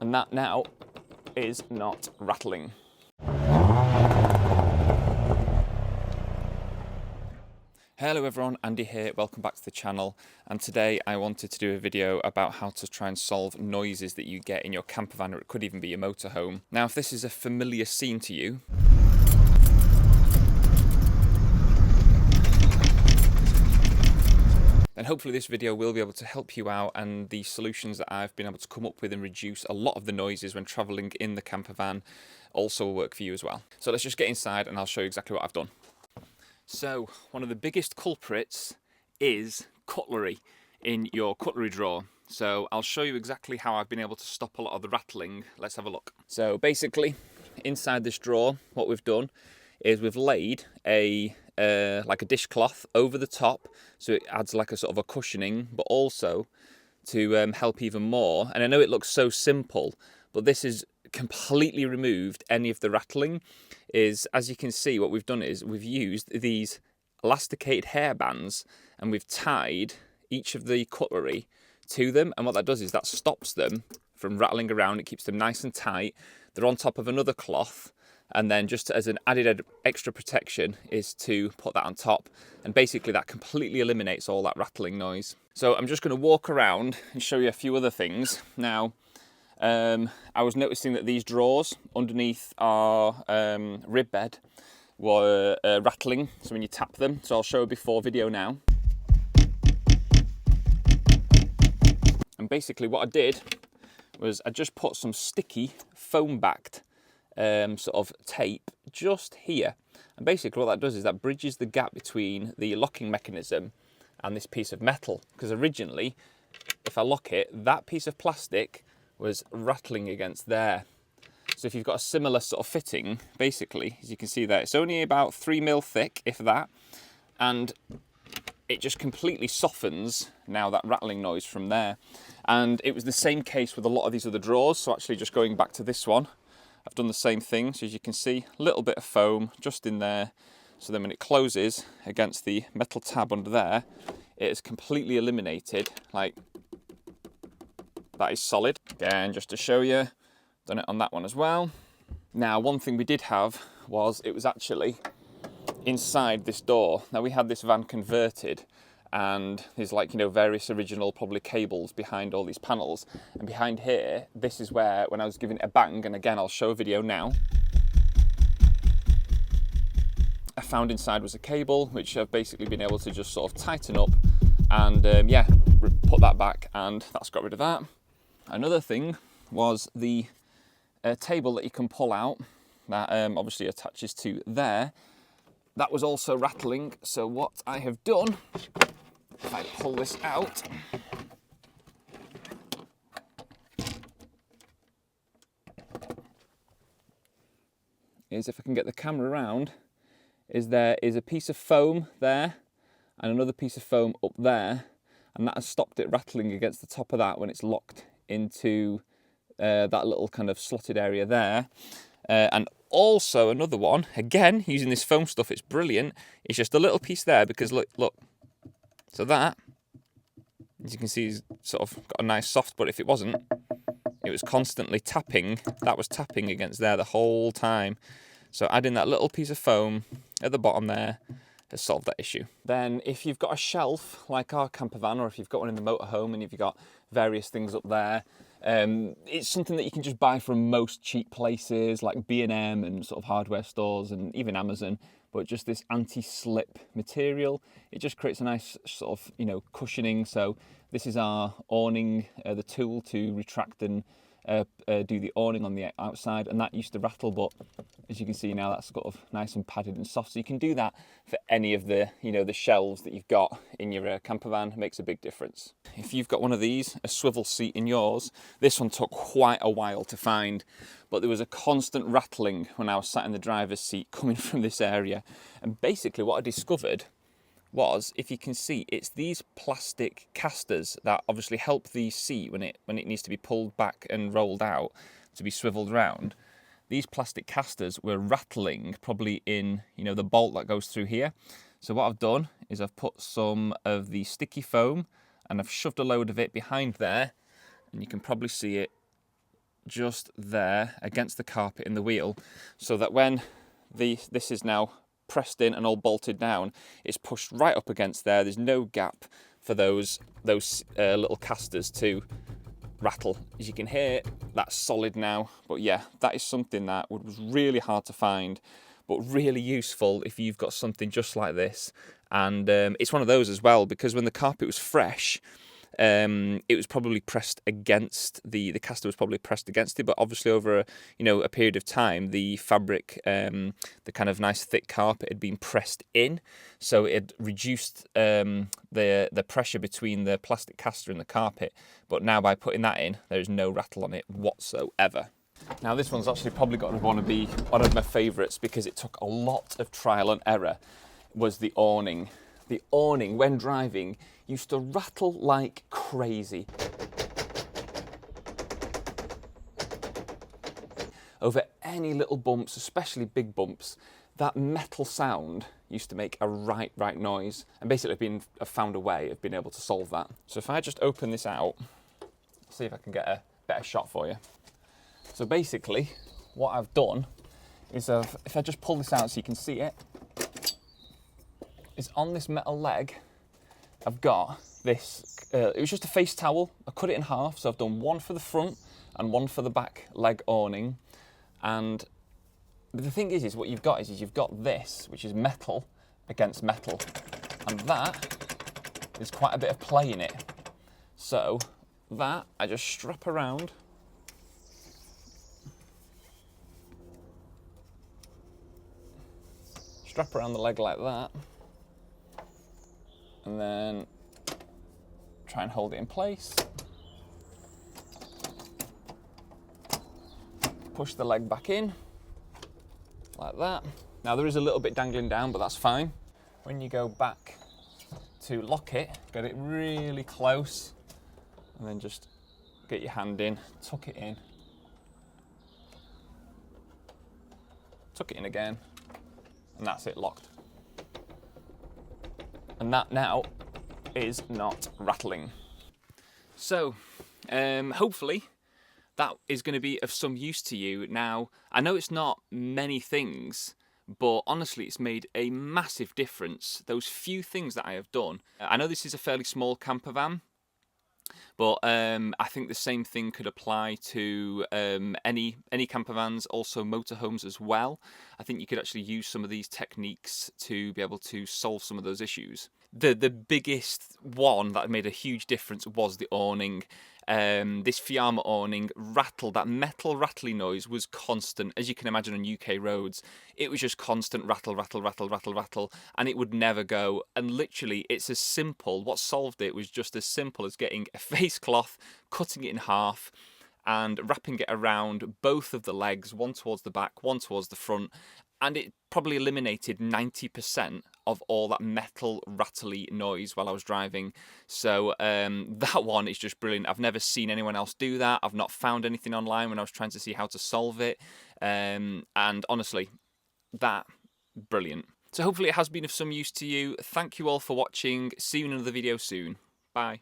And that now is not rattling. Hello everyone, Andy here, welcome back to the channel, and today I wanted to do a video about how to try and solve noises that you get in your campervan, or it could even be your motorhome. Now if this is a familiar scene to you, then hopefully this video will be able to help you out, and the solutions that I've been able to come up with and reduce a lot of the noises when travelling in the campervan also will work for you as well. So let's just get inside and I'll show you exactly what I've done. So one of the biggest culprits is cutlery in your cutlery drawer. So I'll show you exactly how I've been able to stop a lot of the rattling. Let's have a look. So basically inside this drawer what we've done is we've laid like a dishcloth over the top, so it adds like a sort of a cushioning, but also to help even more. And I know it looks so simple, but this is completely removed any of the rattling. Is, as you can see, what we've done is we've used these elasticated hair bands and we've tied each of the cutlery to them, and what that does is that stops them from rattling around. It keeps them nice and tight. They're on top of another cloth, and then just as an added extra protection is to put that on top, and basically that completely eliminates all that rattling noise. So I'm just going to walk around and show you a few other things. Now I was noticing that these drawers underneath our rib bed were rattling, so when you tap them, so I'll show a before video now. And basically what I did was I just put some sticky foam backed sort of tape just here, and basically what that does is that bridges the gap between the locking mechanism and this piece of metal, because originally if I lock it, that piece of plastic was rattling against there. So if you've got a similar sort of fitting, basically, as you can see there, it's only about 3mm thick, if that, and it just completely softens now that rattling noise from there. And it was the same case with a lot of these other drawers, so actually just going back to this one, I've done the same thing. So as you can see, a little bit of foam just in there, so then when it closes against the metal tab under there, it is completely eliminated. Like, that is solid. Again, just to show you, done it on that one as well. Now, one thing we did have was it was actually inside this door. Now, we had this van converted, and there's like, you know, various original probably cables behind all these panels. And behind here, this is where, when I was giving it a bang, and again, I'll show a video now, I found inside was a cable, which I've basically been able to just sort of tighten up and yeah, put that back, and that's got rid of that. Another thing was the table that you can pull out that obviously attaches to there. That was also rattling, so what I have done, if I pull this out, is, if I can get the camera around, is there is a piece of foam there and another piece of foam up there, and that has stopped it rattling against the top of that when it's locked into that little kind of slotted area there. And also another one, again using this foam stuff, it's brilliant, it's just a little piece there, because look, so that, as you can see, is sort of got a nice soft, but if it wasn't, it was constantly tapping, that was tapping against there the whole time. So adding that little piece of foam at the bottom there has solved that issue. Then if you've got a shelf like our campervan, or if you've got one in the motorhome and if you've got various things up there, it's something that you can just buy from most cheap places like B&M and sort of hardware stores and even Amazon, but just this anti-slip material, it just creates a nice sort of, you know, cushioning. So this is our awning, the tool to retract and do the awning on the outside, and that used to rattle, but as you can see now, that's sort of nice and padded and soft. So you can do that for any of the, you know, the shelves that you've got in your campervan. It makes a big difference. If you've got one of these, a swivel seat in yours, this one took quite a while to find, but there was a constant rattling when I was sat in the driver's seat coming from this area. And basically what I discovered was, if you can see, it's these plastic casters that obviously help the seat when it needs to be pulled back and rolled out to be swiveled round. These plastic casters were rattling probably in, you know, the bolt that goes through here. So what I've done is I've put some of the sticky foam and I've shoved a load of it behind there, and you can probably see it just there against the carpet in the wheel, so that when this is now pressed in and all bolted down, it's pushed right up against there. There's no gap for those little casters to rattle. As you can hear, that's solid now. But yeah, that is something that was really hard to find, but really useful if you've got something just like this. And it's one of those as well, because when the carpet was fresh, it was probably pressed against the caster was probably pressed against it, but obviously over a period of time, the fabric, the kind of nice thick carpet had been pressed in, so it had reduced the pressure between the plastic caster and the carpet. But now by putting that in, there is no rattle on it whatsoever. Now this one's actually probably got to want to be one of my favourites, because it took a lot of trial and error. Was the awning. The awning, when driving, used to rattle like crazy. Over any little bumps, especially big bumps, that metal sound used to make a right noise. And basically I've found a way of being able to solve that. So if I just open this out, see if I can get a better shot for you. So basically, what I've done is if I just pull this out so you can see it, is on this metal leg, I've got this, it was just a face towel. I cut it in half, so I've done one for the front and one for the back leg awning. And the thing is what you've got is you've got this, which is metal against metal. And that is quite a bit of play in it. So that I just strap around. Strap around the leg like that. And then try and hold it in place. Push the leg back in, like that. Now there is a little bit dangling down, but that's fine. When you go back to lock it, get it really close, and then just get your hand in, tuck it in. Tuck it in again, and that's it, locked. And that now is not rattling. So, hopefully that is going to be of some use to you. Now, I know it's not many things, but honestly it's made a massive difference, those few things that I have done. I know this is a fairly small camper van, but I think the same thing could apply to any camper vans, also motorhomes as well. I think you could actually use some of these techniques to be able to solve some of those issues. The biggest one that made a huge difference was the awning. This Fiamma awning rattled, that metal rattling noise was constant, as you can imagine on UK roads. It was just constant rattle, rattle, rattle, rattle, rattle, and it would never go. And literally, it's as simple, what solved it was just as simple as getting a face cloth, cutting it in half, and wrapping it around both of the legs, one towards the back, one towards the front, and it probably eliminated 90% of all that metal rattly noise while I was driving. So that one is just brilliant. I've never seen anyone else do that. I've not found anything online when I was trying to see how to solve it. And honestly, brilliant. So hopefully it has been of some use to you. Thank you all for watching. See you in another video soon. Bye.